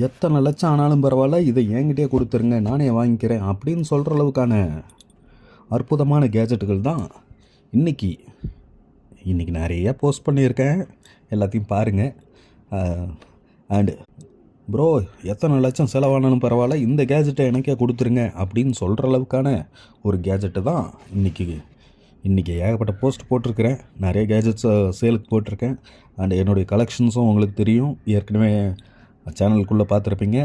எத்தனை லட்சம் ஆனாலும் பரவாயில்ல, இதை என்கிட்டயே கொடுத்துருங்க, நானே வாங்கிக்கிறேன் அப்படின்னு சொல்கிற அளவுக்கான அற்புதமான கேஜெட்டுகள் தான் இன்றைக்கி நிறைய போஸ்ட் பண்ணியிருக்கேன். எல்லாத்தையும் பாருங்கள். அண்டு ப்ரோ, எத்தனை லட்சம் செலவானாலும் பரவாயில்ல, இந்த கேஜெட்டை எனக்கே கொடுத்துருங்க அப்படின்னு சொல்கிற அளவுக்கான ஒரு கேஜெட்டு தான் இன்றைக்கி ஏகப்பட்ட போஸ்ட் போட்டிருக்கிறேன். நிறைய கேஜெட்ஸை சேலுக்கு போட்டிருக்கேன். அண்ட் என்னுடைய கலெக்ஷன்ஸும் உங்களுக்கு தெரியும், ஏற்கனவே சேனலுக்குள்ளே பார்த்துருப்பீங்க.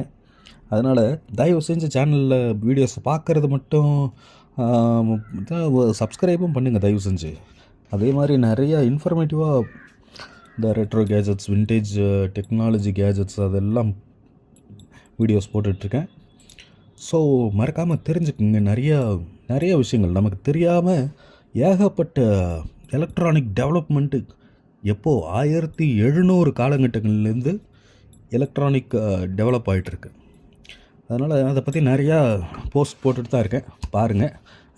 அதனால் தயவு செஞ்சு சேனலில் வீடியோஸை பார்க்குறது மட்டும் சப்ஸ்கிரைபும் பண்ணுங்கள் தயவு செஞ்சு. அதே மாதிரி நிறையா இன்ஃபர்மேட்டிவாக இந்த retro gadgets, vintage technology gadgets அதெல்லாம் வீடியோஸ் போட்டுட்ருக்கேன். ஸோ மறக்காமல் தெரிஞ்சுக்குங்க. நிறைய விஷயங்கள் நமக்கு தெரியாமல் ஏகப்பட்ட எலக்ட்ரானிக் டெவலப்மெண்ட்டு எப்போது 1700 காலகட்டங்கள்லேருந்து எலக்ட்ரானிக் டெவலப் ஆகிட்டுருக்கு. அதனால் அதை பற்றி நிறையா போஸ்ட் போட்டுட்டு தான் இருக்கேன், பாருங்கள்.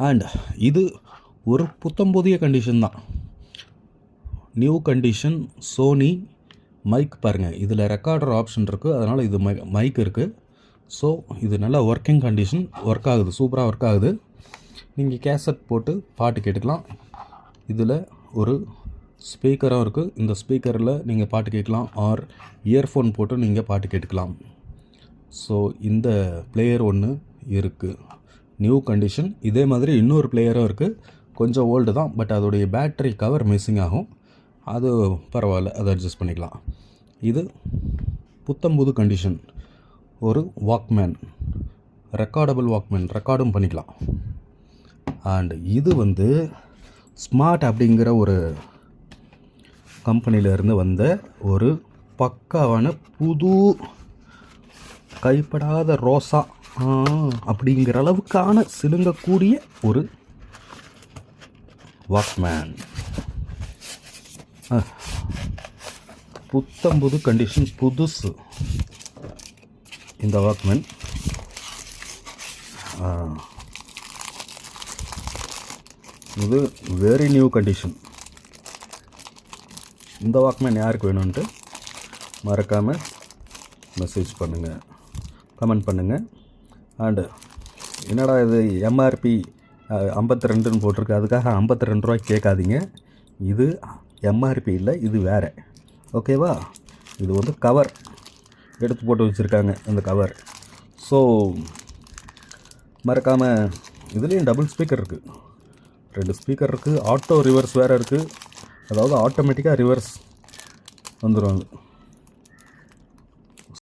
அண்ட் இது ஒரு புத்தம்புதிய கண்டிஷன் தான், நியூ கண்டிஷன். சோனி மைக் பாருங்கள், இதில் ரெக்கார்டர் ஆப்ஷன் இருக்குது, அதனால் இது மைக் இருக்குது. ஸோ இது நல்லா ஒர்க்கிங் கண்டிஷன், ஒர்க் ஆகுது, சூப்பராக ஒர்க் ஆகுது. நீங்கள் கேசட் போட்டு பாட்டு கேட்டுக்கலாம். இதில் ஒரு ஸ்பீக்கரும் இருக்குது, இந்த ஸ்பீக்கரில் நீங்கள் பாட்டு கேட்கலாம், ஆர் இயர்ஃபோன் போட்டு நீங்கள் பாட்டு கேட்டுக்கலாம். ஸோ இந்த பிளேயர் ஒன்று இருக்குது, நியூ கண்டிஷன். இதே மாதிரி இன்னொரு பிளேயரும் இருக்குது, கொஞ்சம் ஓல்டு தான், பட் அதோடைய பேட்டரி கவர் மிஸ்ஸிங் ஆகும், அது பரவாயில்ல, அதை அட்ஜஸ்ட் பண்ணிக்கலாம். இது புத்தம்புது கண்டிஷன், ஒரு வாக்மேன், ரெக்கார்டபிள் வாக்மேன், ரெக்கார்டும் பண்ணிக்கலாம். அண்ட் இது ஸ்மார்ட் அப்படிங்கிற ஒரு கம்பெனியிலேருந்து வந்த ஒரு பக்காவான புது கைப்படாத ரோசா அப்படிங்கிற அளவுக்கான சிலுங்கக்கூடிய ஒரு வாக்மேன். புத்தம்புது கண்டிஷன், புதுசு இந்த வாக்மேன். இது வெரி நியூ கண்டிஷன். இந்த வாக்மேன் யாருக்கு வேணும்ன்ட்டு மறக்காமல் மெசேஜ் பண்ணுங்கள், கமெண்ட் பண்ணுங்கள். அண்டு என்னடா இது எம்ஆர்பி 52ன்னு போட்டிருக்கு, அதுக்காக 52 ரூபாய்க்கு கேட்காதீங்க. இது எம்ஆர்பி இல்லை, இது வேறு, ஓகேவா? இது கவர் எடுத்து போட்டு வச்சுருக்காங்க, இந்த கவர். ஸோ மறக்காமல், இதுலேயும் டபுள் ஸ்பீக்கர் இருக்குது, 2 ஸ்பீக்கர் இருக்குது, ஆட்டோ ரிவர்ஸ் வேறு இருக்குது, அதாவது ஆட்டோமேட்டிக்காக ரிவர்ஸ் வந்துடும்.